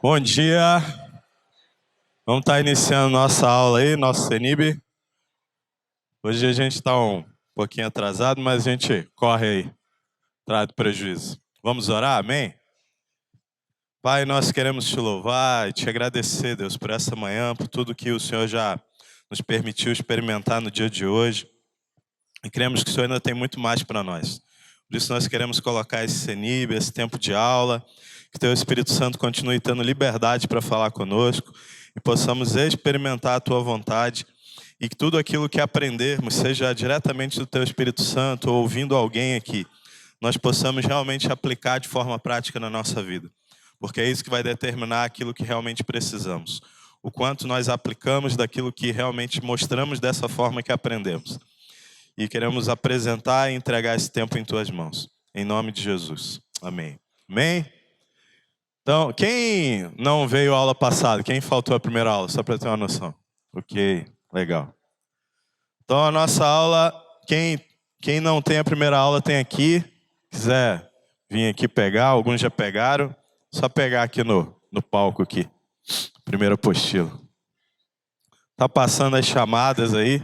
Bom dia, vamos estar iniciando nossa aula aí, nosso CENIB. Hoje a gente está um pouquinho atrasado, mas a gente corre aí, traz prejuízo. Vamos orar, amém? Pai, nós queremos te louvar e te agradecer, Deus, por essa manhã, por tudo que o Senhor já nos permitiu experimentar no dia de hoje. E cremos que o Senhor ainda tem muito mais para nós. Por isso nós queremos colocar esse CENIB, esse tempo de aula, que Teu Espírito Santo continue tendo liberdade para falar conosco e possamos experimentar a Tua vontade e que tudo aquilo que aprendermos, seja diretamente do Teu Espírito Santo ou ouvindo alguém aqui, nós possamos realmente aplicar de forma prática na nossa vida. Porque é isso que vai determinar aquilo que realmente precisamos. O quanto nós aplicamos daquilo que realmente mostramos dessa forma que aprendemos. E queremos apresentar e entregar esse tempo em Tuas mãos. Em nome de Jesus. Amém. Amém? Então, quem não veio à aula passada? Quem faltou a primeira aula? Só para ter uma noção. Ok, legal. Então, a nossa aula, quem não tem a primeira aula tem aqui. Quiser vir aqui pegar, alguns já pegaram. Só pegar aqui no palco aqui. Primeira apostila. Tá passando as chamadas aí.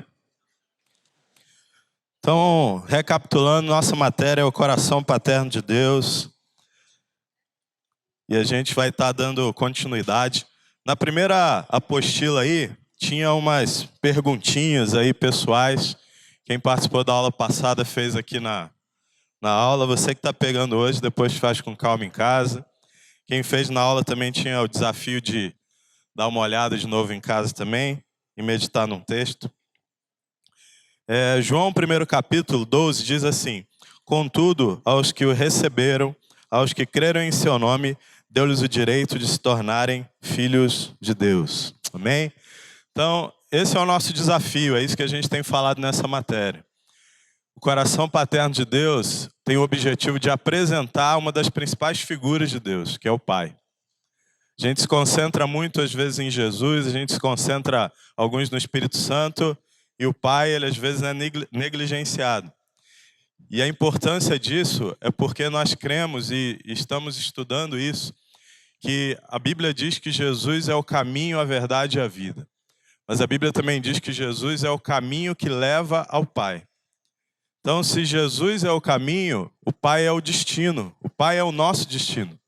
Então, recapitulando, nossa matéria é o coração paterno de Deus. E a gente vai estar dando continuidade. Na primeira apostila aí, tinha umas perguntinhas aí pessoais. Quem participou da aula passada fez aqui na aula. Você que está pegando hoje, depois faz com calma em casa. Quem fez na aula também tinha o desafio de dar uma olhada de novo em casa também e meditar num texto. João, 1 capítulo 12, diz assim: Contudo, aos que o receberam, aos que creram em seu nome, deu-lhes o direito de se tornarem filhos de Deus. Amém? Então, esse é o nosso desafio, é isso que a gente tem falado nessa matéria. O coração paterno de Deus tem o objetivo de apresentar uma das principais figuras de Deus, que é o Pai. A gente se concentra muito, às vezes, em Jesus, a gente se concentra, alguns, no Espírito Santo, e o Pai, ele às vezes é negligenciado. E a importância disso é porque nós cremos e estamos estudando isso, que a Bíblia diz que Jesus é o caminho, a verdade e a vida. Mas a Bíblia também diz que Jesus é o caminho que leva ao Pai. Então, se Jesus é o caminho, o Pai é o destino. O Pai é o nosso destino.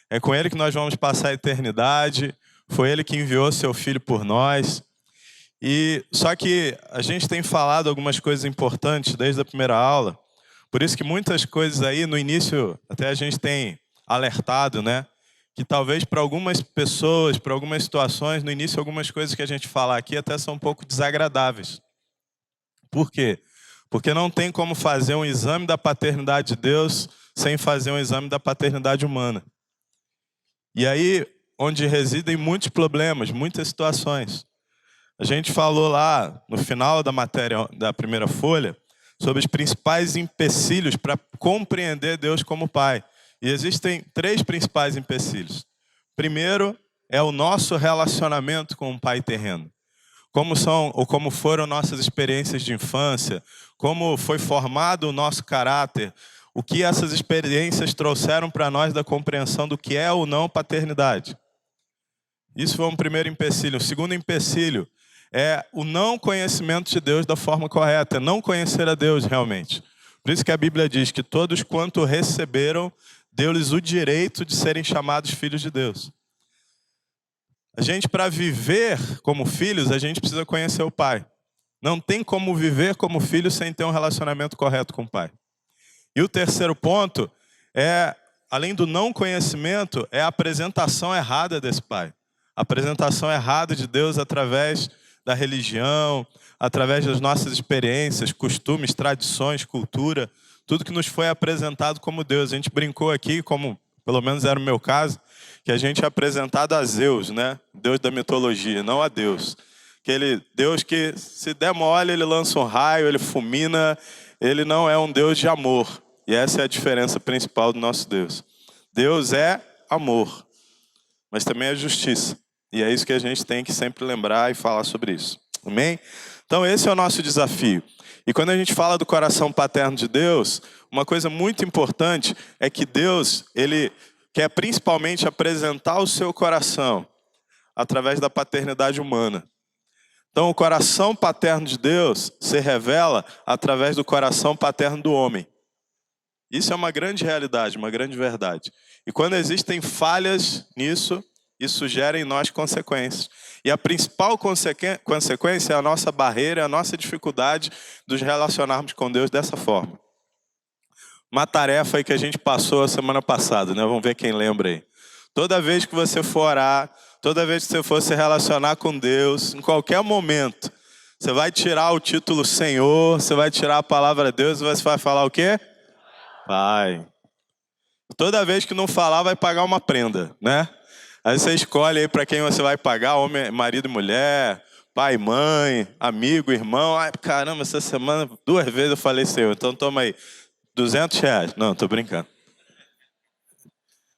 É com Ele que nós vamos passar a eternidade. Foi Ele que enviou Seu Filho por nós. Só que a gente tem falado algumas coisas importantes desde a primeira aula. Por isso que muitas coisas aí, no início, até a gente tem alertado, né? Que talvez para algumas pessoas, para algumas situações, no início, algumas coisas que a gente fala aqui até são um pouco desagradáveis. Por quê? Porque não tem como fazer um exame da paternidade de Deus sem fazer um exame da paternidade humana. E aí, onde residem muitos problemas, muitas situações. A gente falou lá, no final da matéria da primeira folha, sobre os principais empecilhos para compreender Deus como Pai. E existem 3 principais empecilhos. Primeiro é o nosso relacionamento com o Pai terreno. Como foram nossas experiências de infância, como foi formado o nosso caráter, o que essas experiências trouxeram para nós da compreensão do que é ou não paternidade. Isso foi um primeiro empecilho. O segundo empecilho é o não conhecimento de Deus da forma correta, não conhecer a Deus realmente. Por isso que a Bíblia diz que todos quanto receberam, deu-lhes o direito de serem chamados filhos de Deus. A gente, para viver como filhos, a gente precisa conhecer o Pai. Não tem como viver como filho sem ter um relacionamento correto com o Pai. E o terceiro ponto além do não conhecimento, é a apresentação errada desse Pai. A apresentação errada de Deus através da religião, através das nossas experiências, costumes, tradições, cultura, tudo que nos foi apresentado como Deus. A gente brincou aqui, como pelo menos era o meu caso, que a gente é apresentado a Zeus, né? Deus da mitologia, não a Deus. Aquele Deus que, se der mole, ele lança um raio, ele fulmina, ele não é um Deus de amor. E essa é a diferença principal do nosso Deus. Deus é amor, mas também é justiça. E é isso que a gente tem que sempre lembrar e falar sobre isso. Amém? Então esse é o nosso desafio. E quando a gente fala do coração paterno de Deus, uma coisa muito importante é que Deus, ele que é principalmente apresentar o seu coração através da paternidade humana. Então, o coração paterno de Deus se revela através do coração paterno do homem. Isso é uma grande realidade, uma grande verdade. E quando existem falhas nisso, isso gera em nós consequências. E a principal consequência é a nossa barreira, a nossa dificuldade de nos relacionarmos com Deus dessa forma. Uma tarefa aí que a gente passou a semana passada, né? Vamos ver quem lembra aí. Toda vez que você for orar, toda vez que você for se relacionar com Deus, em qualquer momento, você vai tirar o título Senhor, você vai tirar a palavra Deus e você vai falar o quê? Pai. Toda vez que não falar, vai pagar uma prenda, né? Aí você escolhe aí para quem você vai pagar, homem, marido e mulher, pai, mãe, amigo, irmão. Ai, caramba, essa semana 2 vezes eu falei Senhor, então toma aí, R$200. Não, tô brincando.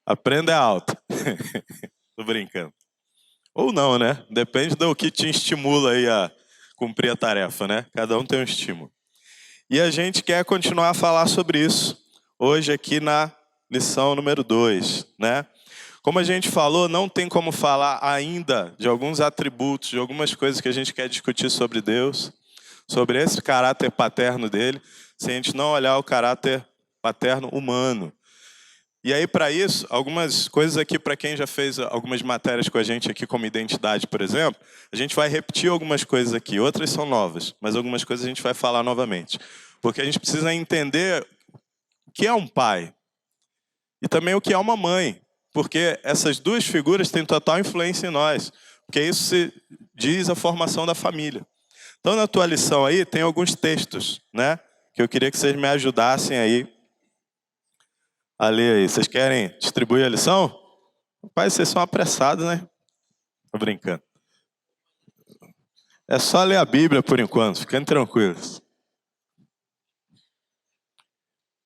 A prenda é alta. Tô brincando. Ou não, né? Depende do que te estimula aí a cumprir a tarefa, né? Cada um tem um estímulo. E a gente quer continuar a falar sobre isso hoje aqui na lição número 2, né? Como a gente falou, não tem como falar ainda de alguns atributos, de algumas coisas que a gente quer discutir sobre Deus, sobre esse caráter paterno dele, se a gente não olhar o caráter paterno humano. E aí, para isso, algumas coisas aqui, para quem já fez algumas matérias com a gente aqui, como identidade, por exemplo, a gente vai repetir algumas coisas aqui, outras são novas, mas algumas coisas a gente vai falar novamente. Porque a gente precisa entender o que é um pai e também o que é uma mãe, porque essas duas figuras têm total influência em nós, porque isso se diz a formação da família. Então, na tua lição aí, tem alguns textos, né, que eu queria que vocês me ajudassem aí a ler aí. Vocês querem distribuir a lição? Pai, vocês são apressados, né? Tô brincando. É só ler a Bíblia por enquanto, fiquem tranquilos.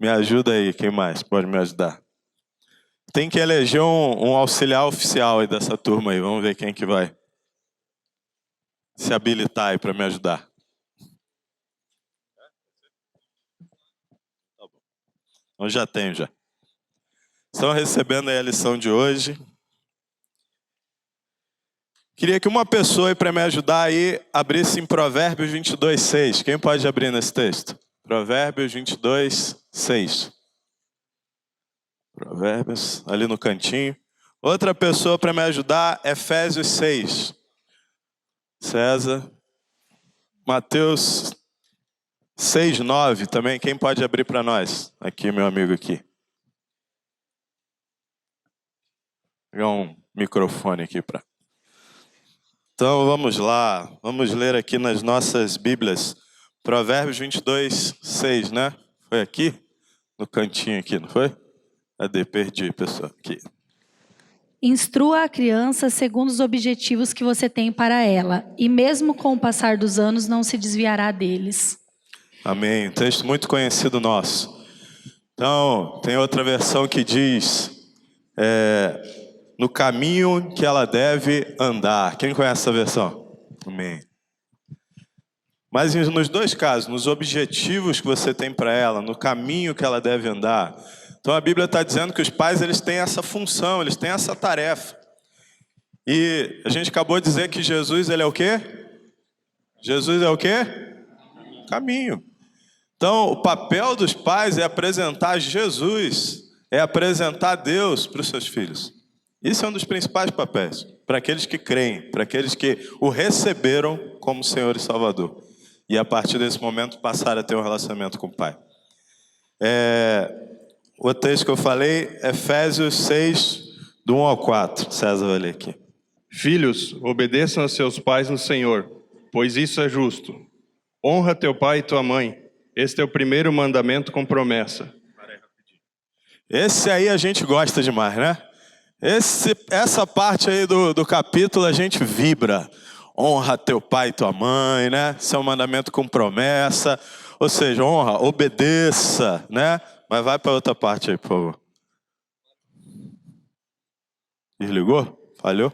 Me ajuda aí, quem mais pode me ajudar? Tem que eleger um auxiliar oficial aí dessa turma aí. Vamos ver quem que vai se habilitar aí para me ajudar. Tá bom. Eu já tenho, já. Estão recebendo aí a lição de hoje. Queria que uma pessoa aí para me ajudar aí abrisse em Provérbios 22:6. Quem pode abrir nesse texto? Provérbios 22:6. Provérbios, ali no cantinho. Outra pessoa para me ajudar, Efésios 6. César. Mateus 6:9 também. Quem pode abrir para nós? Aqui, meu amigo aqui. Vou pegar um microfone aqui para... Então vamos lá, vamos ler aqui nas nossas Bíblias, Provérbios 22:6, né? Foi aqui? No cantinho aqui, não foi? Cadê? Perdi, pessoal. Aqui. Instrua a criança segundo os objetivos que você tem para ela, e mesmo com o passar dos anos não se desviará deles. Amém. Um texto muito conhecido nosso. Então, tem outra versão que diz... no caminho que ela deve andar. Quem conhece essa versão? Amém. Mas nos dois casos, nos objetivos que você tem para ela, no caminho que ela deve andar. Então a Bíblia está dizendo que os pais eles têm essa função, eles têm essa tarefa. E a gente acabou de dizer que Jesus ele é o quê? Jesus é o quê? Caminho. Então o papel dos pais é apresentar Jesus, é apresentar Deus para os seus filhos. Isso é um dos principais papéis, para aqueles que creem, para aqueles que o receberam como Senhor e Salvador. E a partir desse momento passaram a ter um relacionamento com o Pai. O texto que eu falei, Efésios 6, do 1 ao 4. César vai ler aqui. Filhos, obedeçam a seus pais no Senhor, pois isso é justo. Honra teu pai e tua mãe. Este é o primeiro mandamento com promessa. Esse aí a gente gosta demais, né? Essa parte aí do capítulo a gente vibra. Honra teu pai e tua mãe, né? Esse é um mandamento com promessa. Ou seja, honra, obedeça, né? Mas vai para outra parte aí, por favor. Desligou? Falhou?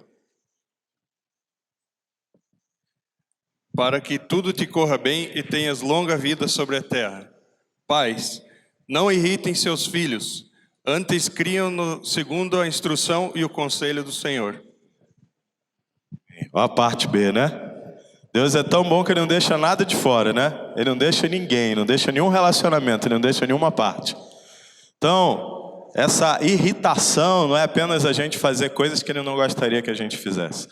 Para que tudo te corra bem e tenhas longa vida sobre a terra. Pais, não irritem seus filhos. Antes criam-no segundo a instrução e o conselho do Senhor. Olha a parte B, né? Deus é tão bom que Ele não deixa nada de fora, né? Ele não deixa ninguém, não deixa nenhum relacionamento, Ele não deixa nenhuma parte. Então, essa irritação não é apenas a gente fazer coisas que Ele não gostaria que a gente fizesse.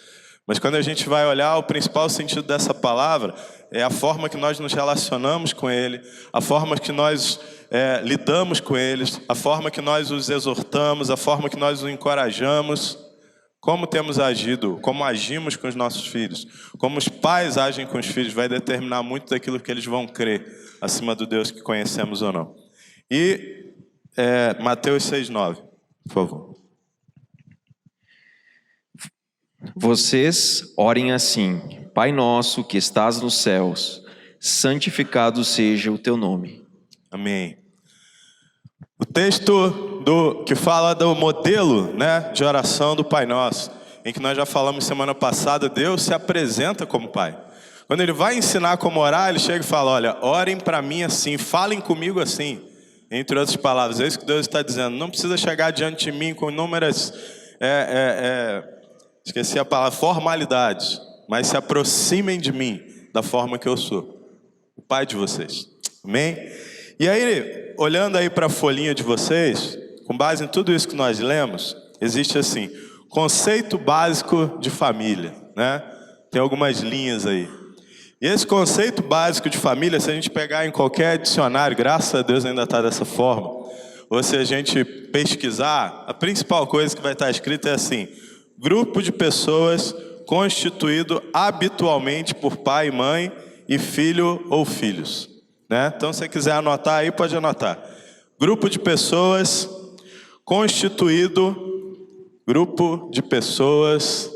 Mas quando a gente vai olhar, o principal sentido dessa palavra é a forma que nós nos relacionamos com Ele, a forma que nós lidamos com eles, a forma que nós os exortamos, a forma que nós os encorajamos, como temos agido, como agimos com os nossos filhos, como os pais agem com os filhos, vai determinar muito daquilo que eles vão crer, acima do Deus que conhecemos ou não. E Mateus 6,9, por favor. Vocês orem assim: Pai nosso que estás nos céus, santificado seja o teu nome. Amém. O texto que fala do modelo, né, de oração do Pai Nosso, em que nós já falamos semana passada, Deus se apresenta como Pai. Quando Ele vai ensinar como orar, Ele chega e fala: olha, orem para mim assim, falem comigo assim. Entre outras palavras, é isso que Deus está dizendo. Não precisa chegar diante de mim com inúmeras, esqueci a palavra, formalidades, mas se aproximem de mim da forma que eu sou, o Pai de vocês. Amém? E aí, olhando aí para a folhinha de vocês, com base em tudo isso que nós lemos, existe assim, conceito básico de família, né? Tem algumas linhas aí. E esse conceito básico de família, se a gente pegar em qualquer dicionário, graças a Deus ainda está dessa forma, ou se a gente pesquisar, a principal coisa que vai estar escrita é assim: grupo de pessoas constituído habitualmente por pai e mãe e filho ou filhos. Né? Então, se você quiser anotar aí, pode anotar. Grupo de pessoas constituído, grupo de pessoas...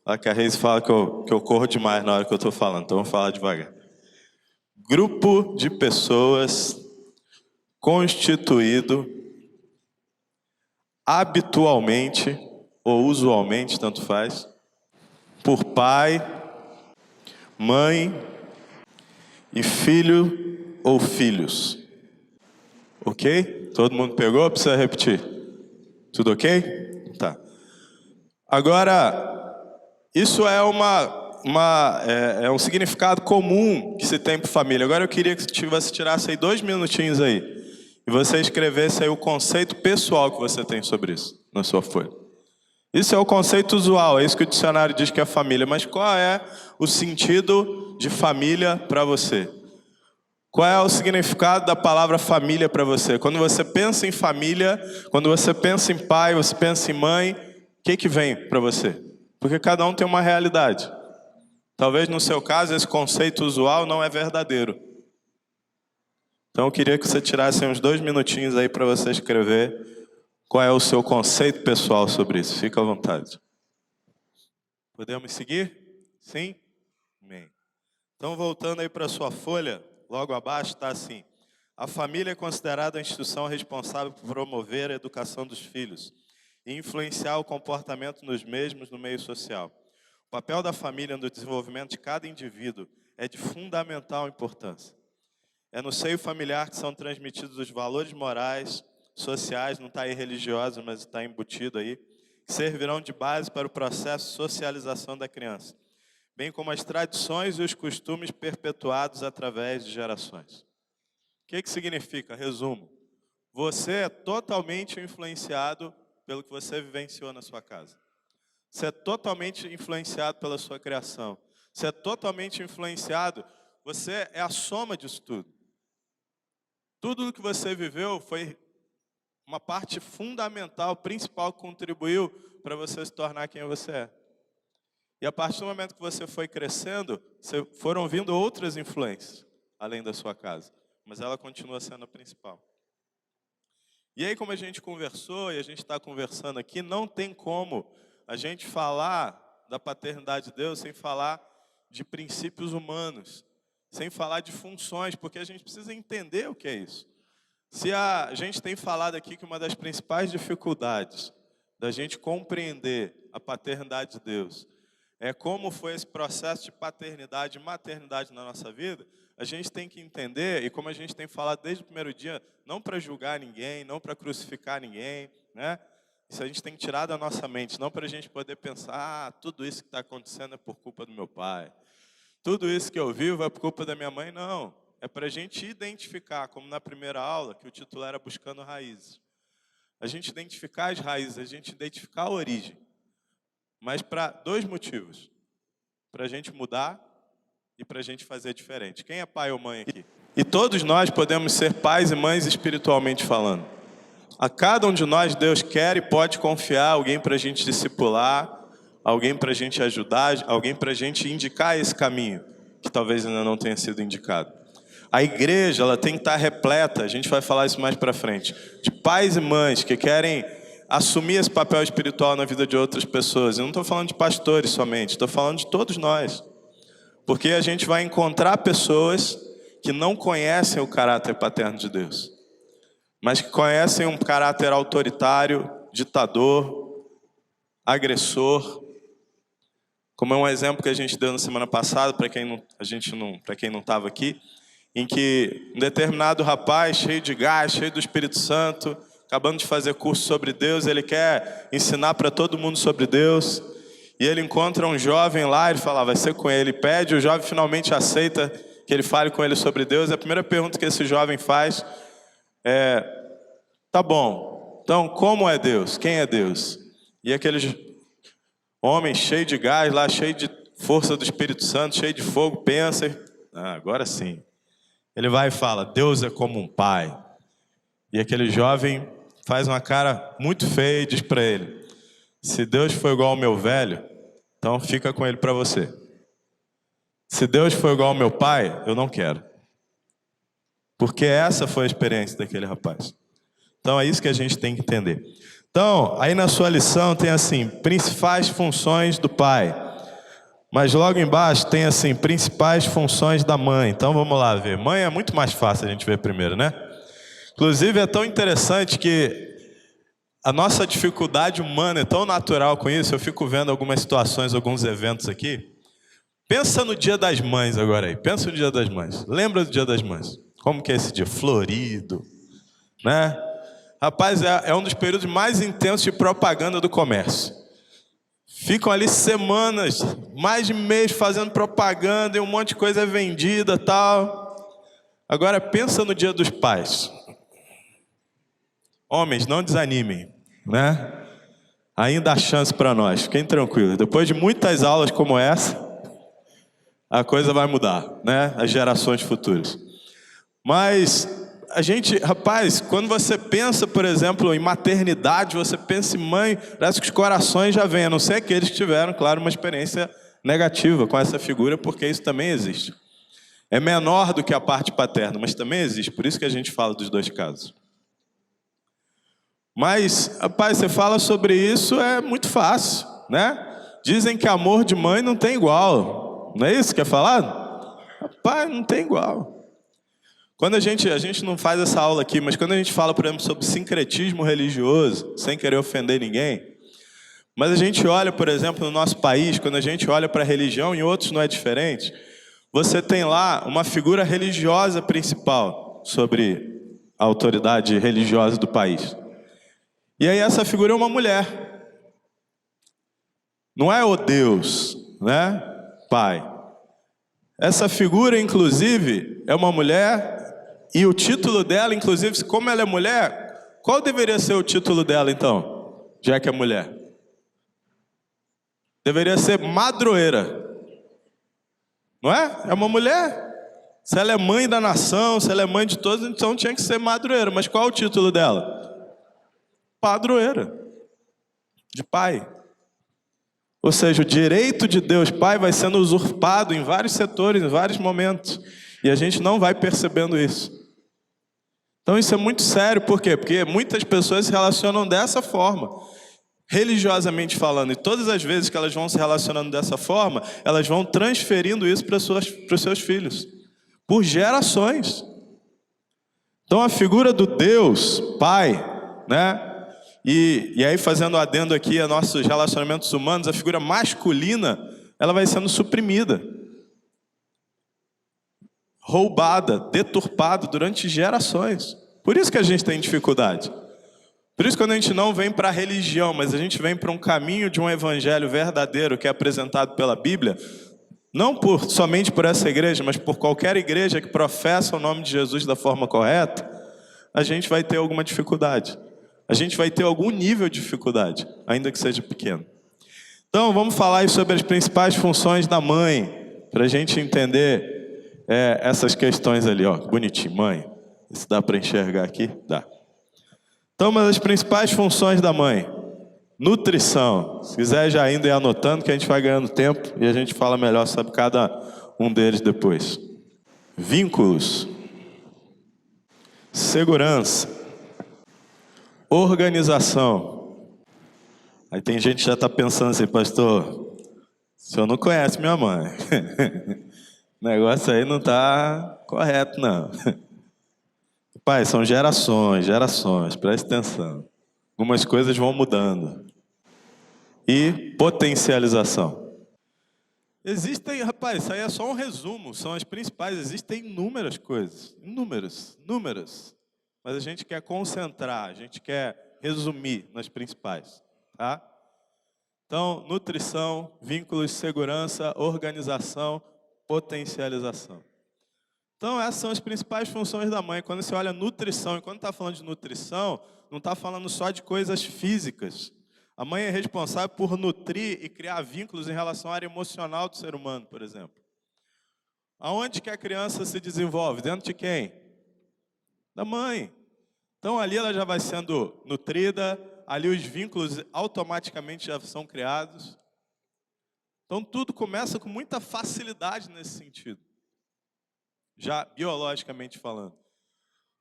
Olha que a Reis fala que eu corro demais na hora que eu estou falando, então vamos falar devagar. Grupo de pessoas constituído habitualmente, ou usualmente, tanto faz, por pai, mãe e filho ou filhos. Ok? Todo mundo pegou? Precisa repetir? Tudo ok? Tá. Agora, isso é um significado comum que se tem para família. Agora eu queria que você tirasse aí 2 minutinhos aí e você escrevesse aí o conceito pessoal que você tem sobre isso na sua folha. Isso é o conceito usual, é isso que o dicionário diz que é família. Mas qual é o sentido de família para você? Qual é o significado da palavra família para você? Quando você pensa em família, quando você pensa em pai, você pensa em mãe, o que vem para você? Porque cada um tem uma realidade. Talvez no seu caso esse conceito usual não é verdadeiro. Então eu queria que você tirasse uns 2 minutinhos aí para você escrever qual é o seu conceito pessoal sobre isso. Fica à vontade. Podemos seguir? Sim? Amém. Então voltando aí para a sua folha, logo abaixo está assim: a família é considerada a instituição responsável por promover a educação dos filhos e influenciar o comportamento nos mesmos no meio social. O papel da família no desenvolvimento de cada indivíduo é de fundamental importância. É no seio familiar que são transmitidos os valores morais, sociais, não está aí religiosos, mas está embutido aí, que servirão de base para o processo de socialização da criança, bem como as tradições e os costumes perpetuados através de gerações. O que significa? Resumo. Você é totalmente influenciado pelo que você vivenciou na sua casa. Você é totalmente influenciado pela sua criação. Você é totalmente influenciado, você é a soma disso tudo. Tudo o que você viveu foi uma parte fundamental, principal, que contribuiu para você se tornar quem você é. E a partir do momento que você foi crescendo, foram vindo outras influências, além da sua casa. Mas ela continua sendo a principal. E aí, como a gente conversou, e a gente está conversando aqui, não tem como a gente falar da paternidade de Deus sem falar de princípios humanos, sem falar de funções, porque a gente precisa entender o que é isso. Se a gente tem falado aqui que uma das principais dificuldades da gente compreender a paternidade de Deus é como foi esse processo de paternidade e maternidade na nossa vida, a gente tem que entender, e como a gente tem falado desde o primeiro dia, não para julgar ninguém, não para crucificar ninguém, né? Isso a gente tem que tirar da nossa mente, não para a gente poder pensar, tudo isso que está acontecendo é por culpa do meu pai. Tudo isso que eu vivo é por culpa da minha mãe, não. É para a gente identificar, como na primeira aula, que o título era Buscando Raízes. A gente identificar as raízes, a gente identificar a origem. Mas para 2 motivos. Para a gente mudar e para a gente fazer diferente. Quem é pai ou mãe aqui? E todos nós podemos ser pais e mães espiritualmente falando. A cada um de nós, Deus quer e pode confiar alguém para a gente discipular, alguém para a gente ajudar, alguém para a gente indicar esse caminho, que talvez ainda não tenha sido indicado. A igreja, ela tem que estar repleta, a gente vai falar isso mais para frente, de pais e mães que querem assumir esse papel espiritual na vida de outras pessoas. Eu não estou falando de pastores somente, estou falando de todos nós. Porque a gente vai encontrar pessoas que não conhecem o caráter paterno de Deus, mas que conhecem um caráter autoritário, ditador, agressor. Como é um exemplo que a gente deu na semana passada, para quem não estava aqui, em que um determinado rapaz, cheio de gás, cheio do Espírito Santo, acabando de fazer curso sobre Deus, ele quer ensinar para todo mundo sobre Deus, e ele encontra um jovem lá, ele fala, vai ser com ele, pede, o jovem finalmente aceita que ele fale com ele sobre Deus. A primeira pergunta que esse jovem faz é, tá bom, então como é Deus? Quem é Deus? E aquele homem cheio de gás lá, cheio de força do Espírito Santo, cheio de fogo, pensa, agora sim. Ele vai e fala, Deus é como um pai. E aquele jovem faz uma cara muito feia e diz para ele, se Deus for igual ao meu velho, então fica com ele para você. Se Deus for igual ao meu pai, eu não quero. Porque essa foi a experiência daquele rapaz. Então é isso que a gente tem que entender. Então, aí na sua lição tem assim, principais funções do pai. Mas logo embaixo tem assim, principais funções da mãe. Então vamos lá ver. Mãe é muito mais fácil a gente ver primeiro, né? Inclusive é tão interessante que a nossa dificuldade humana é tão natural com isso. Eu fico vendo algumas situações, alguns eventos aqui. Pensa no Dia das Mães agora aí. Pensa no Dia das Mães. Lembra do Dia das Mães? Como que é esse dia? Florido, né? Rapaz, é um dos períodos mais intensos de propaganda do comércio. Ficam ali semanas, mais de mês fazendo propaganda e um monte de coisa é vendida e tal. Agora pensa no Dia dos Pais. Homens, não desanimem, né? Ainda há chance para nós, fiquem tranquilos. Depois de muitas aulas como essa, a coisa vai mudar, né? As gerações futuras. Mas a gente, rapaz, quando você pensa, por exemplo, em maternidade, você pensa em mãe, parece que os corações já vêm, a não ser aqueles que tiveram, claro, uma experiência negativa com essa figura, porque isso também existe. É menor do que a parte paterna, mas também existe, por isso que a gente fala dos 2 casos. Mas, rapaz, você fala sobre isso, é muito fácil, né? Dizem que amor de mãe não tem igual, não é isso que é falado? Rapaz, não tem igual. Quando a gente não faz essa aula aqui, mas quando a gente fala, por exemplo, sobre sincretismo religioso, sem querer ofender ninguém, mas a gente olha, por exemplo, no nosso país, quando a gente olha para a religião, em outros não é diferente, você tem lá uma figura religiosa principal sobre a autoridade religiosa do país. E aí essa figura é uma mulher. Não é o Deus, né? Pai. Essa figura, inclusive, é uma mulher. E o título dela, inclusive, como ela é mulher, qual deveria ser o título dela, então? Já que é mulher. Deveria ser madroeira. Não é? É uma mulher. Se ela é mãe da nação, se ela é mãe de todos, então tinha que ser madroeira. Mas qual é o título dela? Padroeira. De pai. Ou seja, o direito de Deus Pai vai sendo usurpado em vários setores, em vários momentos. E a gente não vai percebendo isso. Então isso é muito sério, por quê? Porque muitas pessoas se relacionam dessa forma, religiosamente falando, e todas as vezes que elas vão se relacionando dessa forma, elas vão transferindo isso para os seus filhos, por gerações. Então a figura do Deus, Pai, né? E aí fazendo adendo aqui a nossos relacionamentos humanos, a figura masculina, ela vai sendo suprimida. roubada, deturpada durante gerações. Por isso que a gente tem dificuldade. Por isso, quando a gente não vem para a religião, mas a gente vem para um caminho de um evangelho verdadeiro que é apresentado pela Bíblia, não somente por essa igreja, mas por qualquer igreja que professa o nome de Jesus da forma correta, a gente vai ter alguma dificuldade. A gente vai ter algum nível de dificuldade, ainda que seja pequeno. Então, vamos falar aí sobre as principais funções da mãe, para a gente entender essas questões ali, ó, bonitinho, mãe. Se dá para enxergar aqui? Dá. Então, uma das principais funções da mãe, nutrição. Se quiser já indo e anotando, que a gente vai ganhando tempo e a gente fala melhor sobre cada um deles depois. Vínculos, segurança, organização. Aí tem gente que já está pensando assim, pastor, o senhor não conhece minha mãe. O negócio aí não está correto, não. Pai, são gerações, preste atenção. Algumas coisas vão mudando. E potencialização. Existem, rapaz, isso aí é só um resumo, são as principais, existem inúmeras coisas, inúmeras. Mas a gente quer concentrar, a gente quer resumir nas principais, tá? Então, nutrição, vínculos, segurança, organização, potencialização. Então, essas são as principais funções da mãe. Quando você olha nutrição, e quando está falando de nutrição, não está falando só de coisas físicas. A mãe é responsável por nutrir e criar vínculos em relação à área emocional do ser humano, por exemplo. Aonde que a criança se desenvolve? Dentro de quem? Da mãe. Então, ali ela já vai sendo nutrida, ali os vínculos automaticamente já são criados. Então, tudo começa com muita facilidade nesse sentido. Já biologicamente falando.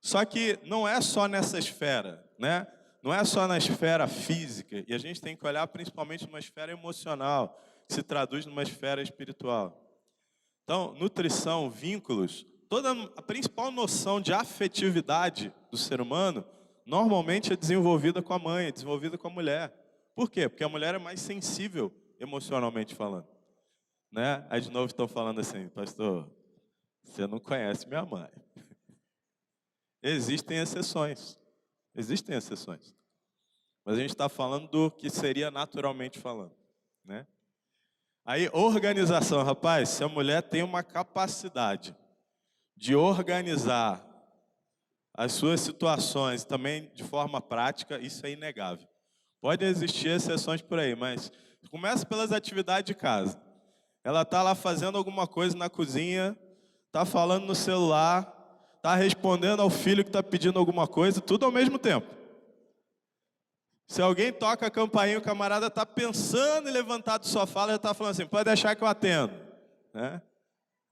Só que não é só nessa esfera, né? Não é só na esfera física, e a gente tem que olhar principalmente numa esfera emocional, que se traduz numa esfera espiritual. Então, nutrição, vínculos, toda a principal noção de afetividade do ser humano, normalmente é desenvolvida com a mãe, é desenvolvida com a mulher. Por quê? Porque a mulher é mais sensível emocionalmente falando. Né? Aí de novo estão falando assim, pastor, você não conhece minha mãe. Existem exceções. Existem exceções. Mas a gente está falando do que seria naturalmente falando. Né? Aí, organização. Rapaz, se a mulher tem uma capacidade de organizar as suas situações também de forma prática, isso é inegável. Pode existir exceções por aí, mas começa pelas atividades de casa. Ela está lá fazendo alguma coisa na cozinha, está falando no celular, está respondendo ao filho que está pedindo alguma coisa, tudo ao mesmo tempo. Se alguém toca a campainha, o camarada está pensando em levantar do sofá, ela já está falando assim, pode deixar que eu atendo. Né?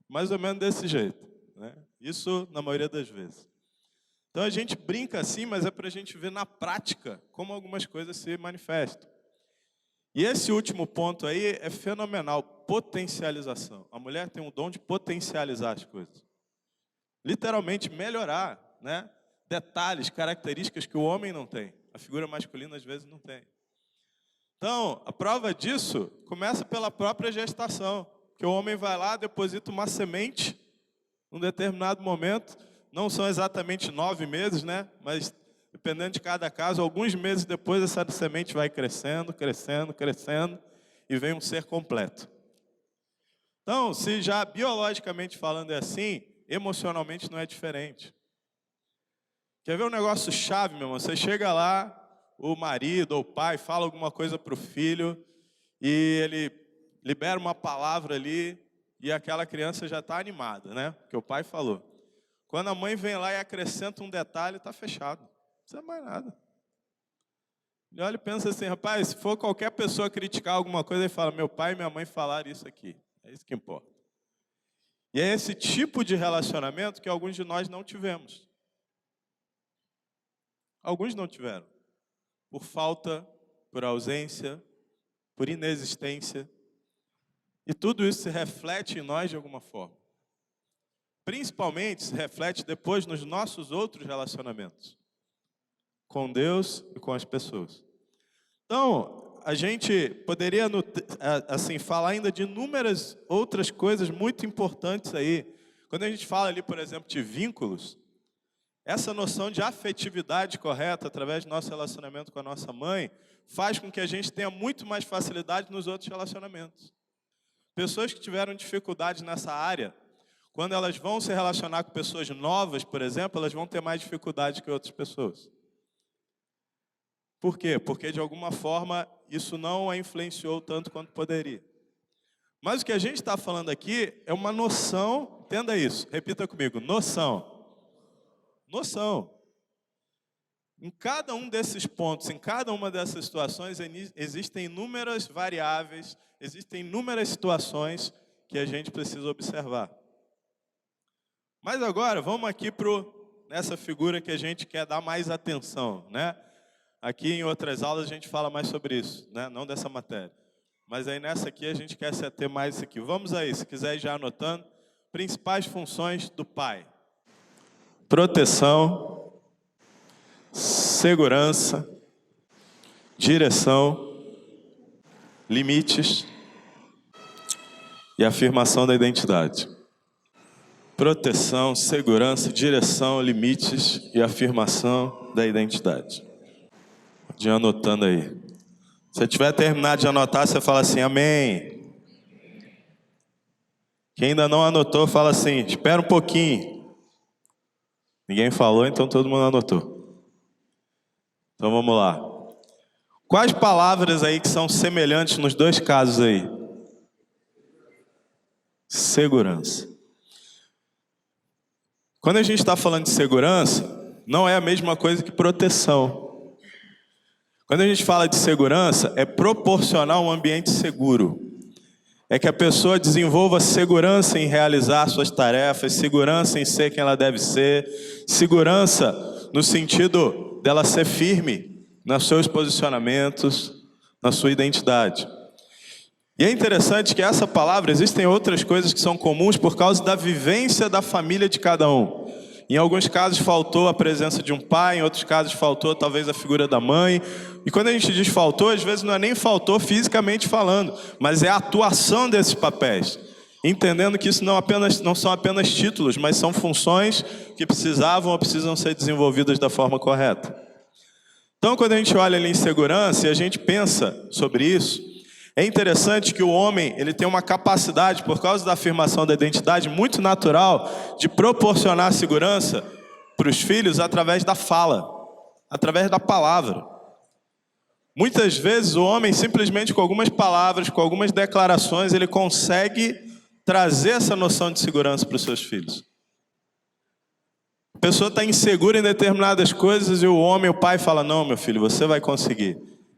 Mais ou menos desse jeito. Né? Isso na maioria das vezes. Então a gente brinca assim, mas é para a gente ver na prática como algumas coisas se manifestam. E esse último ponto aí é fenomenal, potencialização. A mulher tem um dom de potencializar as coisas. Literalmente melhorar, né? Detalhes, características que o homem não tem. A figura masculina às vezes não tem. Então, a prova disso começa pela própria gestação. Que o homem vai lá, deposita uma semente, num determinado momento, não são exatamente 9 meses, né? Mas dependendo de cada caso, alguns meses depois essa semente vai crescendo, e vem um ser completo. Então, se já biologicamente falando é assim, emocionalmente não é diferente. Quer ver um negócio chave, meu irmão? Você chega lá, o marido ou o pai fala alguma coisa para o filho e ele libera uma palavra ali e aquela criança já está animada, né? Porque o pai falou. Quando a mãe vem lá e acrescenta um detalhe, está fechado. Não precisa mais nada. Ele olha e pensa assim, rapaz, se for qualquer pessoa criticar alguma coisa, ele fala, meu pai e minha mãe falaram isso aqui. É isso que importa. E é esse tipo de relacionamento que alguns de nós não tivemos. Alguns não tiveram. Por falta, por ausência, por inexistência. E tudo isso se reflete em nós de alguma forma. Principalmente se reflete depois nos nossos outros relacionamentos. Com Deus e com as pessoas. Então, a gente poderia assim, falar ainda de inúmeras outras coisas muito importantes aí. Quando a gente fala ali, por exemplo, de vínculos, essa noção de afetividade correta através do nosso relacionamento com a nossa mãe faz com que a gente tenha muito mais facilidade nos outros relacionamentos. Pessoas que tiveram dificuldade nessa área, quando elas vão se relacionar com pessoas novas, por exemplo, elas vão ter mais dificuldade que outras pessoas. Por quê? Porque, de alguma forma, isso não a influenciou tanto quanto poderia. Mas o que a gente está falando aqui é uma noção, entenda isso, repita comigo, noção. Noção. Em cada um desses pontos, em cada uma dessas situações, existem inúmeras variáveis, existem inúmeras situações que a gente precisa observar. Mas agora, vamos aqui nessa figura que a gente quer dar mais atenção, né? Aqui em outras aulas a gente fala mais sobre isso, né? Não dessa matéria. Mas aí nessa aqui a gente quer se ater mais isso aqui. Vamos aí, se quiser ir já anotando. Principais funções do pai. Proteção, segurança, direção, limites e afirmação da identidade. Proteção, segurança, direção, limites e afirmação da identidade. Pode ir anotando aí. Se você tiver terminado de anotar, você fala assim, amém. Quem ainda não anotou, fala assim, espera um pouquinho. Ninguém falou, então todo mundo anotou. Então vamos lá. Quais palavras aí que são semelhantes nos dois casos aí? Segurança. Quando a gente está falando de segurança, não é a mesma coisa que proteção. Quando a gente fala de segurança, é proporcionar um ambiente seguro. É que a pessoa desenvolva segurança em realizar suas tarefas, segurança em ser quem ela deve ser, segurança no sentido dela ser firme nos seus posicionamentos, na sua identidade. E é interessante que essa palavra, existem outras coisas que são comuns por causa da vivência da família de cada um. Em alguns casos faltou a presença de um pai, em outros casos faltou talvez a figura da mãe. E quando a gente diz faltou, às vezes não é nem faltou fisicamente falando, mas é a atuação desses papéis. Entendendo que isso não são apenas títulos, mas são funções que precisavam ou precisam ser desenvolvidas da forma correta. Então, quando a gente olha ali em segurança e a gente pensa sobre isso, é interessante que o homem ele tem uma capacidade, por causa da afirmação da identidade, muito natural de proporcionar segurança para os filhos através da fala, através da palavra. Muitas vezes o homem, simplesmente com algumas palavras, com algumas declarações, ele consegue trazer essa noção de segurança para os seus filhos. A pessoa está insegura em determinadas coisas e o homem, o pai fala, não, meu filho, você vai conseguir.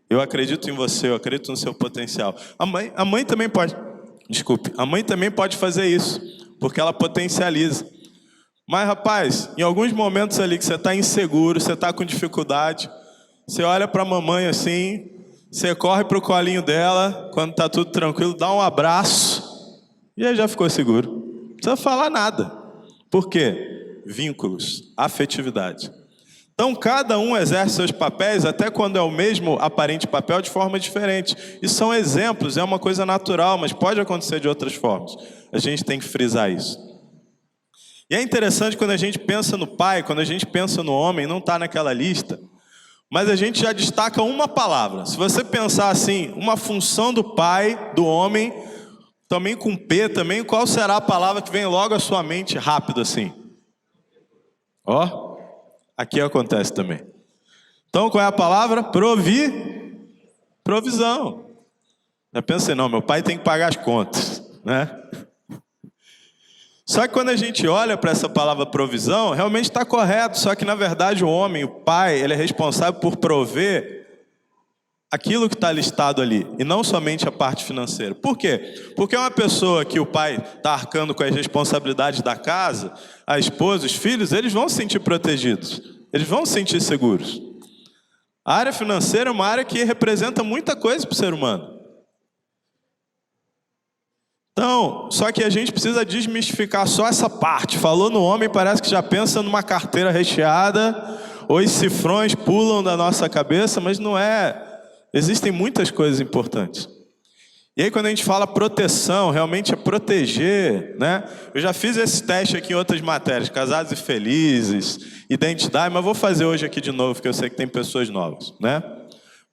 Eu acredito em você, eu acredito no seu potencial. A mãe também pode, a mãe também pode fazer isso, porque ela potencializa. Mas, rapaz, em alguns momentos ali que você está inseguro, você está com dificuldade, você olha para a mamãe assim, você corre para o colinho dela, quando está tudo tranquilo, dá um abraço, e aí já ficou seguro. Não precisa falar nada. Por quê? Vínculos, afetividade. Então, cada um exerce seus papéis, até quando é o mesmo aparente papel, de forma diferente. E são exemplos, é uma coisa natural, mas pode acontecer de outras formas. A gente tem que frisar isso. E é interessante quando a gente pensa no pai, quando a gente pensa no homem, não está naquela lista, mas a gente já destaca uma palavra. Se você pensar assim, uma função do pai, do homem, também com P, também, qual será a palavra que vem logo à sua mente rápido assim? Ó. Aqui acontece também. Então, qual é a palavra? Provisão. Eu pensei, não, meu pai tem que pagar as contas, né? Só que quando a gente olha para essa palavra provisão, realmente está correto. Só que, na verdade, o homem, o pai, ele é responsável por prover aquilo que está listado ali, e não somente a parte financeira. Por quê? Porque uma pessoa que o pai está arcando com as responsabilidades da casa, a esposa, os filhos, eles vão se sentir protegidos, eles vão se sentir seguros. A área financeira é uma área que representa muita coisa para o ser humano. Então, só que a gente precisa desmistificar só essa parte. Falou no homem, parece que já pensa numa carteira recheada, os cifrões pulam da nossa cabeça, mas não é. Existem muitas coisas importantes. E aí quando a gente fala proteção, realmente é proteger, né? Eu já fiz esse teste aqui em outras matérias, casados e felizes, identidade, mas vou fazer hoje aqui de novo, porque eu sei que tem pessoas novas, né?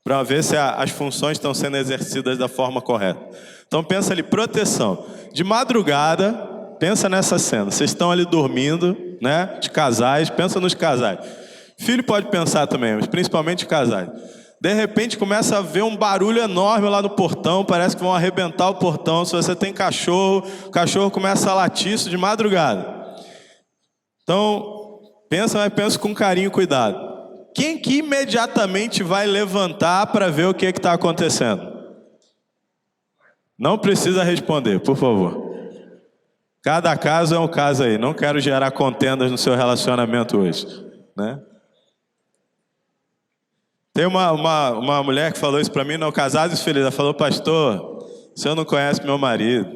Para ver se as funções estão sendo exercidas da forma correta. Então pensa ali, proteção. De madrugada, pensa nessa cena, vocês estão ali dormindo, né? De casais, pensa nos casais. Filho pode pensar também, mas principalmente casais. De repente começa a ver um barulho enorme lá no portão, parece que vão arrebentar o portão. Se você tem cachorro, o cachorro começa a latir isso de madrugada. Então, pensa, mas pensa com carinho e cuidado. Quem que imediatamente vai levantar para ver o que está acontecendo? Não precisa responder, por favor. Cada caso é um caso aí. Não quero gerar contendas no seu relacionamento hoje, né? Tem uma mulher que falou isso para mim, não, casados e felizes. Ela falou, pastor, o senhor não conhece meu marido.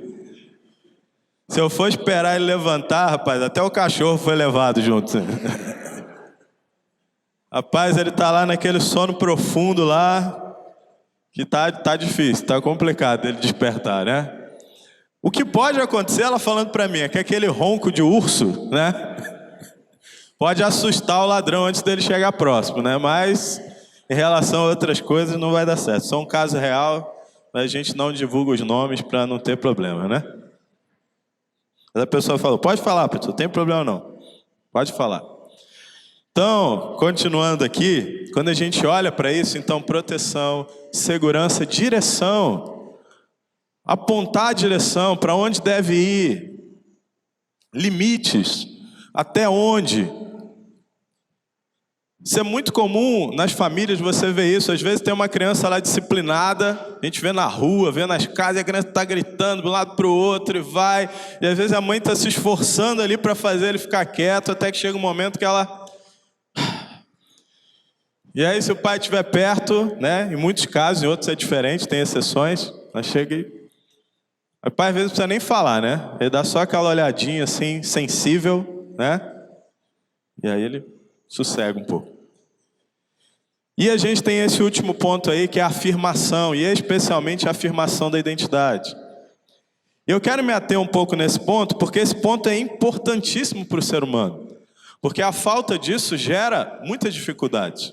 Se eu for esperar ele levantar, rapaz, até o cachorro foi levado junto. Rapaz, ele tá lá naquele sono profundo lá, que tá difícil, tá complicado ele despertar, né? O que pode acontecer, ela falando para mim, é que aquele ronco de urso, né? Pode assustar o ladrão antes dele chegar próximo, né? Mas em relação a outras coisas não vai dar certo. Só um caso real, mas a gente não divulga os nomes para não ter problema, né? Mas a pessoa falou, pode falar, pastor, não tem problema não. Pode falar. Então, continuando aqui, quando a gente olha para isso, então proteção, segurança, direção. Apontar a direção, para onde deve ir. Limites, até onde. Isso é muito comum nas famílias, você vê isso. Às vezes tem uma criança lá disciplinada, a gente vê na rua, vê nas casas, e a criança está gritando de um lado para o outro e vai. E às vezes a mãe está se esforçando ali para fazer ele ficar quieto, até que chega um momento que ela... E aí se o pai estiver perto, né? Em muitos casos, em outros é diferente, tem exceções, ela chega e... O pai às vezes não precisa nem falar, né? Ele dá só aquela olhadinha assim, sensível, né? E aí ele sossega um pouco. E a gente tem esse último ponto aí, que é a afirmação, e especialmente a afirmação da identidade. Eu quero me ater um pouco nesse ponto, porque esse ponto é importantíssimo para o ser humano. Porque a falta disso gera muitas dificuldades.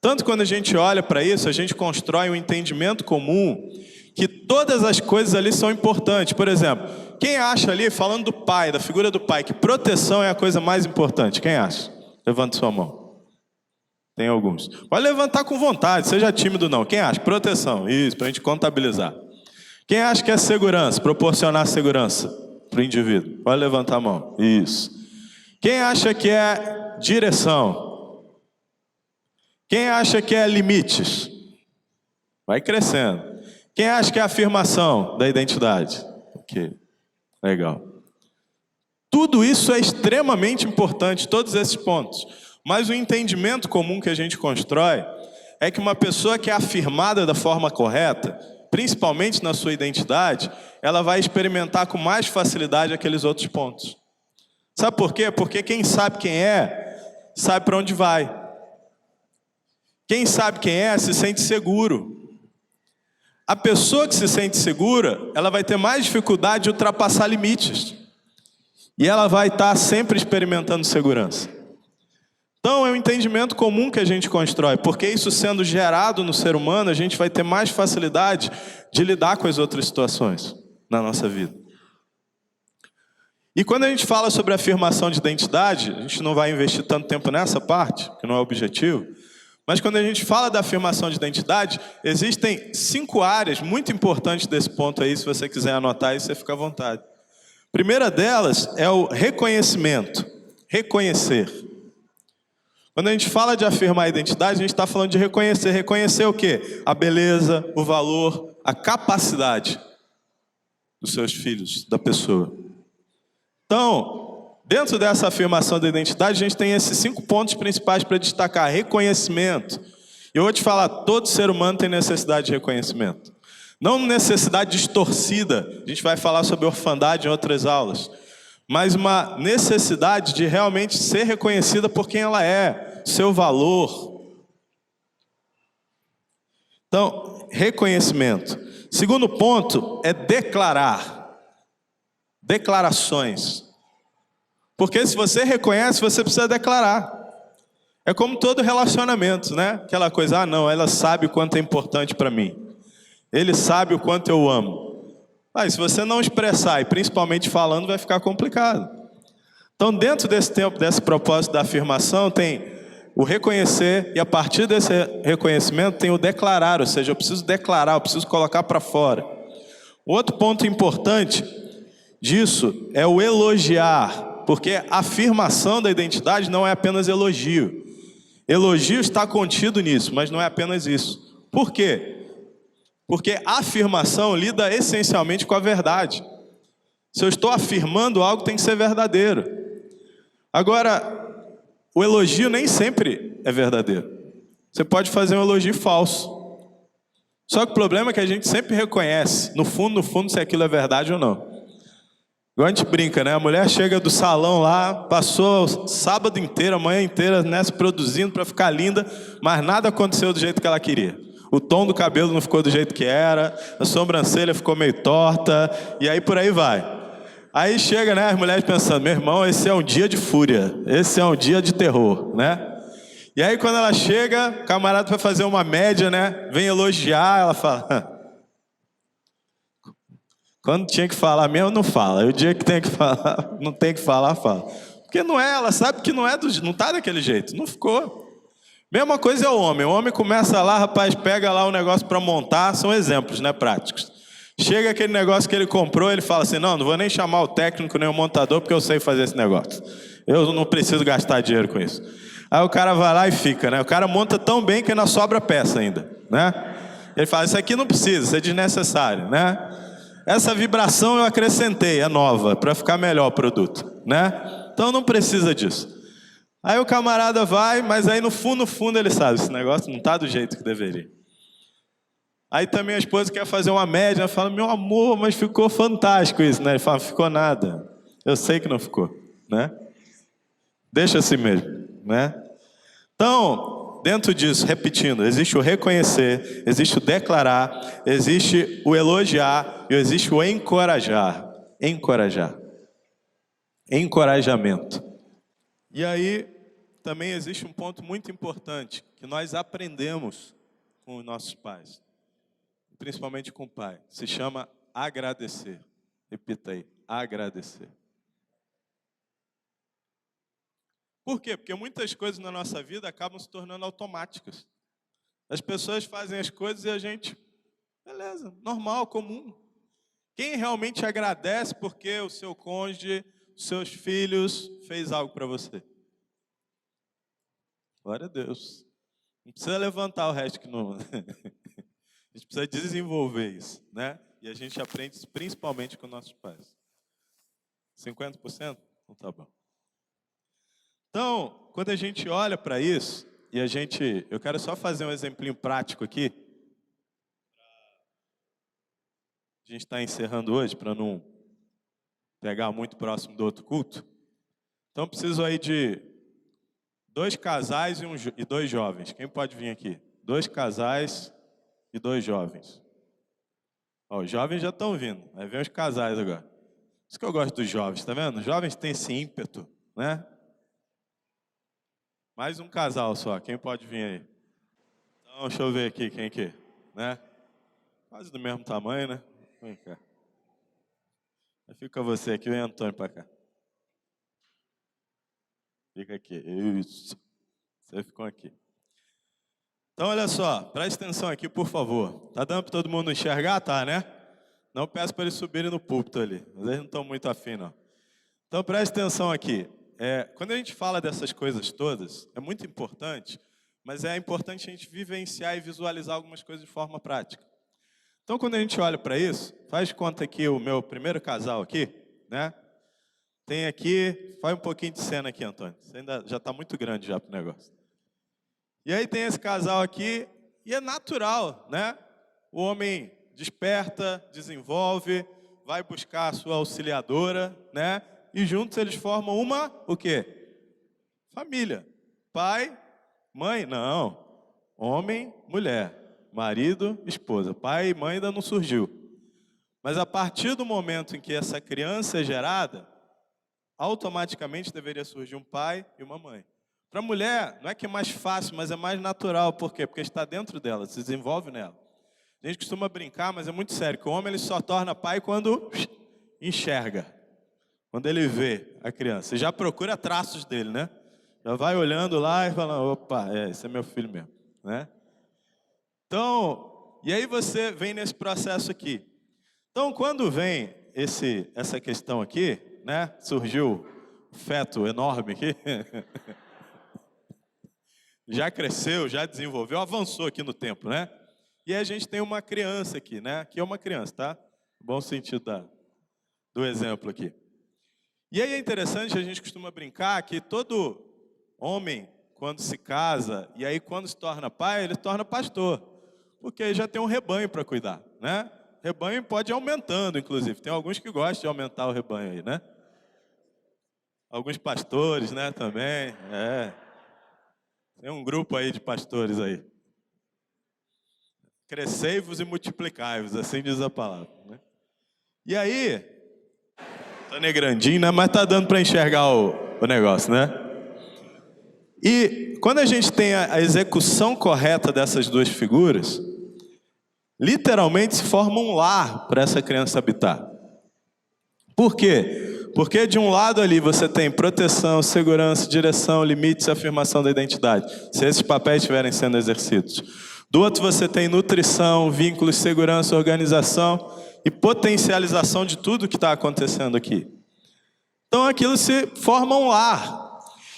Tanto quando a gente olha para isso, a gente constrói um entendimento comum, que todas as coisas ali são importantes. Por exemplo, quem acha ali, falando do pai, da figura do pai, que proteção é a coisa mais importante? Quem acha? Levanta sua mão. Tem alguns. Pode levantar com vontade, seja tímido não. Quem acha? Proteção, isso, para a gente contabilizar. Quem acha que é segurança? Proporcionar segurança para o indivíduo. Pode levantar a mão, isso. Quem acha que é direção? Quem acha que é limites? Vai crescendo. Quem acha que é afirmação da identidade? Ok, legal. Tudo isso é extremamente importante, todos esses pontos. Mas o entendimento comum que a gente constrói é que uma pessoa que é afirmada da forma correta, principalmente na sua identidade, ela vai experimentar com mais facilidade aqueles outros pontos. Sabe por quê? Porque quem sabe quem é, sabe para onde vai. Quem sabe quem é, se sente seguro. A pessoa que se sente segura, ela vai ter mais dificuldade de ultrapassar limites. E ela vai estar sempre experimentando segurança. Então é um entendimento comum que a gente constrói, porque isso sendo gerado no ser humano, a gente vai ter mais facilidade de lidar com as outras situações na nossa vida. E quando a gente fala sobre afirmação de identidade, a gente não vai investir tanto tempo nessa parte, que não é o objetivo, mas quando a gente fala da afirmação de identidade, existem 5 áreas muito importantes desse ponto aí, se você quiser anotar aí, você fica à vontade. A primeira delas é o reconhecimento, reconhecer. Quando a gente fala de afirmar a identidade, a gente está falando de reconhecer. Reconhecer o quê? A beleza, o valor, a capacidade dos seus filhos, da pessoa. Então, dentro dessa afirmação da identidade, a gente tem esses 5 pontos principais para destacar. Reconhecimento. E eu vou te falar, todo ser humano tem necessidade de reconhecimento. Não necessidade distorcida. A gente vai falar sobre orfandade em outras aulas. Mas uma necessidade de realmente ser reconhecida por quem ela é, seu valor. Então, reconhecimento. Segundo ponto é declarar. Declarações. Porque se você reconhece, você precisa declarar. É como todo relacionamento, né? Aquela coisa, ah não, ela sabe o quanto é importante para mim. Ele sabe o quanto eu amo. Mas se você não expressar, e principalmente falando, vai ficar complicado. Então, dentro desse tempo, desse propósito da afirmação, tem o reconhecer, e a partir desse reconhecimento tem o declarar, ou seja, eu preciso declarar, eu preciso colocar para fora. O outro ponto importante disso é o elogiar, porque a afirmação da identidade não é apenas elogio. Elogio está contido nisso, mas não é apenas isso. Por quê? Porque a afirmação lida essencialmente com a verdade. Se eu estou afirmando algo, tem que ser verdadeiro. Agora, o elogio nem sempre é verdadeiro. Você pode fazer um elogio falso. Só que o problema é que a gente sempre reconhece, no fundo, se aquilo é verdade ou não. Igual a gente brinca, né? A mulher chega do salão lá, passou o sábado inteiro, a manhã inteira, né, se produzindo para ficar linda, mas nada aconteceu do jeito que ela queria. O tom do cabelo não ficou do jeito que era, a sobrancelha ficou meio torta, e aí por aí vai. Aí chega, né, as mulheres pensando, meu irmão, esse é um dia de fúria, esse é um dia de terror, né? E aí quando ela chega, o camarada vai fazer uma média, né, vem elogiar, ela fala... Quando tinha que falar mesmo, não fala. E o dia que tem que falar, não tem que falar, fala. Porque não é, ela sabe que não é, não está daquele jeito, não ficou. Mesma coisa é o homem. O homem começa lá, rapaz, pega lá o negócio para montar, são exemplos, né, práticos. Chega aquele negócio que ele comprou, ele fala assim, não vou nem chamar o técnico nem o montador, porque eu sei fazer esse negócio. Eu não preciso gastar dinheiro com isso. Aí o cara vai lá e fica, né? O cara monta tão bem que ainda sobra peça ainda, né? Ele fala, isso aqui não precisa, isso é desnecessário, né? Essa vibração eu acrescentei, é nova, para ficar melhor o produto, né? Então não precisa disso. Aí o camarada vai, mas aí no fundo ele sabe, esse negócio não está do jeito que deveria. Aí também a esposa quer fazer uma média, ela fala, meu amor, mas ficou fantástico isso, né? Ele fala, ficou nada. Eu sei que não ficou, né? Deixa assim mesmo, né? Então, dentro disso, repetindo, existe o reconhecer, existe o declarar, existe o elogiar e existe o encorajar. Encorajar. Encorajamento. E aí, também existe um ponto muito importante, que nós aprendemos com os nossos pais, principalmente com o pai, se chama agradecer. Repita aí, agradecer. Por quê? Porque muitas coisas na nossa vida acabam se tornando automáticas. As pessoas fazem as coisas e a gente, beleza, normal, comum. Quem realmente agradece porque o seu cônjuge, os seus filhos, fez algo para você? Glória a Deus. Não precisa levantar o resto que não... A gente precisa desenvolver isso, né? E a gente aprende isso principalmente com nossos pais. 50%? Então tá bom. Então, quando a gente olha para isso, e eu quero só fazer um exemplinho prático aqui. A gente está encerrando hoje, para não pegar muito próximo do outro culto. Então, preciso aí de 2 casais e 2 jovens. Quem pode vir aqui? 2 casais e 2 jovens. Ó, os jovens já estão vindo, vai ver os casais agora. Isso que eu gosto dos jovens, tá vendo? Os jovens têm esse ímpeto, né? Mais um casal só, quem pode vir aí? Então, deixa eu ver aqui, quem aqui, né? Quase do mesmo tamanho, né? Vem cá. Fica você aqui, vem Antônio para cá. Fica aqui, isso. Você ficou aqui. Então, olha só, preste atenção aqui, por favor. Tá dando para todo mundo enxergar? Tá, né? Não peço para eles subirem no púlpito ali, mas eles não estão muito afim, não. Então, preste atenção aqui. Quando a gente fala dessas coisas todas, é muito importante, mas é importante a gente vivenciar e visualizar algumas coisas de forma prática. Então, quando a gente olha para isso, faz conta que o meu primeiro casal aqui, né? Tem aqui, faz um pouquinho de cena aqui, Antônio. Você ainda já está muito grande já para o negócio. E aí tem esse casal aqui, e é natural, né? O homem desperta, desenvolve, vai buscar a sua auxiliadora, né? E juntos eles formam uma, o quê? Família. Pai, mãe, não. Homem, mulher. Marido, esposa. Pai e mãe ainda não surgiu. Mas a partir do momento em que essa criança é gerada, automaticamente deveria surgir um pai e uma mãe. Para a mulher, não é que é mais fácil, mas é mais natural. Por quê? Porque está dentro dela, se desenvolve nela. A gente costuma brincar, mas é muito sério, que o homem ele só torna pai quando enxerga. Quando ele vê a criança. Você já procura traços dele, né? Já vai olhando lá e fala, opa, esse é meu filho mesmo, né? Então, e aí você vem nesse processo aqui. Então, quando vem essa questão aqui, né? Surgiu um feto enorme aqui. Já cresceu, já desenvolveu, avançou aqui no tempo, né? E aí a gente tem uma criança aqui, né? Aqui é uma criança, tá? Bom sentido do exemplo aqui. E aí é interessante, a gente costuma brincar que todo homem, quando se casa, e aí quando se torna pai, ele se torna pastor. Porque aí já tem um rebanho para cuidar, né? Rebanho pode ir aumentando, inclusive. Tem alguns que gostam de aumentar o rebanho aí, né? Alguns pastores, né, também. Tem um grupo aí de pastores aí. Crescei-vos e multiplicai-vos, assim diz a palavra, né? E aí, tá negrandinho, né? Mas tá dando para enxergar o negócio, né? E quando a gente tem a execução correta dessas duas figuras, literalmente se forma um lar para essa criança habitar. Por quê? Porque de um lado ali você tem proteção, segurança, direção, limites e afirmação da identidade, se esses papéis estiverem sendo exercidos. Do outro você tem nutrição, vínculos, segurança, organização e potencialização de tudo que está acontecendo aqui. Então aquilo se forma um lar.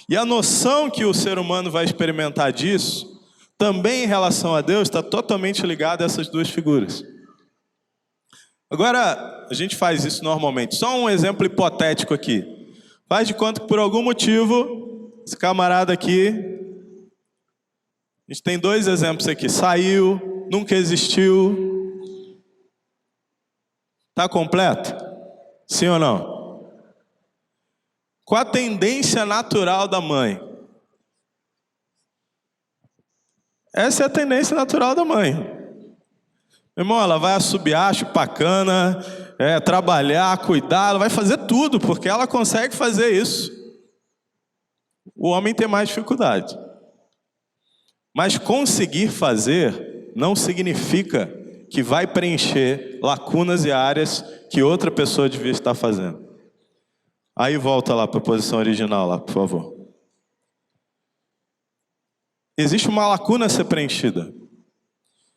E a noção que o ser humano vai experimentar disso, também em relação a Deus, está totalmente ligada a essas duas figuras. Agora, a gente faz isso normalmente. Só um exemplo hipotético aqui. Faz de conta que por algum motivo, esse camarada aqui, a gente tem dois exemplos aqui. Saiu, nunca existiu. Está completo? Sim ou não? Qual a tendência natural da mãe? Essa é a tendência natural da mãe. Meu irmão, ela vai assobiar, chupar cana, trabalhar, cuidar, ela vai fazer tudo, porque ela consegue fazer isso. O homem tem mais dificuldade. Mas conseguir fazer não significa que vai preencher lacunas e áreas que outra pessoa devia estar fazendo. Aí volta lá para a posição original, lá, por favor. Existe uma lacuna a ser preenchida.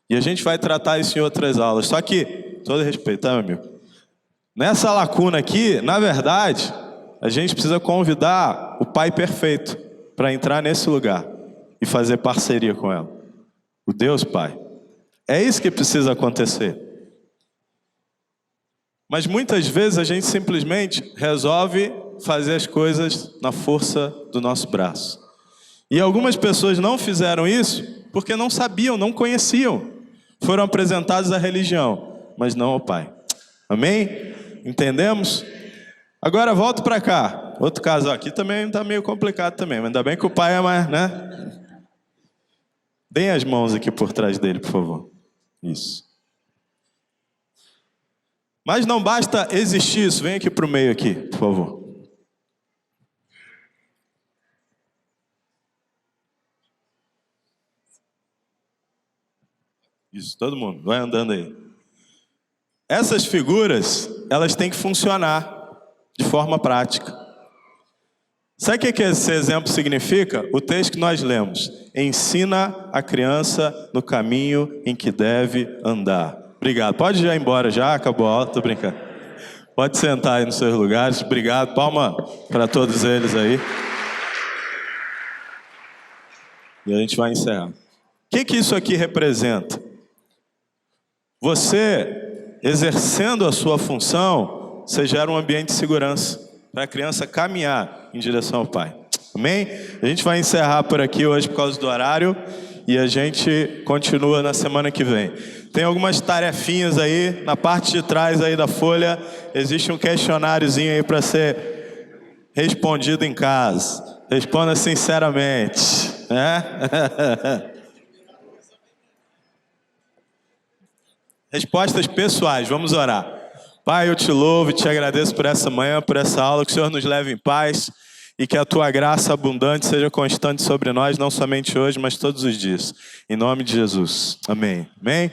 E a gente vai tratar isso em outras aulas. Só que, todo respeito, tá, meu amigo? Nessa lacuna aqui, na verdade, a gente precisa convidar o Pai perfeito para entrar nesse lugar e fazer parceria com ela. O Deus Pai. É isso que precisa acontecer. Mas muitas vezes a gente simplesmente resolve fazer as coisas na força do nosso braço. E algumas pessoas não fizeram isso porque não sabiam, não conheciam. Foram apresentados à religião, mas não ao Pai. Amém? Entendemos? Agora volto para cá. Outro casal aqui também está meio complicado também, mas ainda bem que o pai é mais, né? Deem as mãos aqui por trás dele, por favor. Isso. Mas não basta existir isso. Vem aqui para o meio aqui, por favor. Isso, todo mundo. Vai andando aí. Essas figuras, elas têm que funcionar de forma prática. Sabe o que esse exemplo significa? O texto que nós lemos. Ensina a criança no caminho em que deve andar. Obrigado. Pode já ir embora já, acabou a aula, tô brincando. Pode sentar aí nos seus lugares. Obrigado. Palma para todos eles aí. E a gente vai encerrar. O que isso aqui representa? Você, exercendo a sua função, você gera um ambiente de segurança para a criança caminhar em direção ao Pai. Amém? A gente vai encerrar por aqui hoje por causa do horário e a gente continua na semana que vem. Tem algumas tarefinhas aí, na parte de trás aí da folha, existe um questionáriozinho aí para ser respondido em casa. Responda sinceramente, né? Respostas pessoais, vamos orar. Pai, eu te louvo e te agradeço por essa manhã, por essa aula, que o Senhor nos leve em paz e que a tua graça abundante seja constante sobre nós, não somente hoje, mas todos os dias. Em nome de Jesus. Amém. Amém.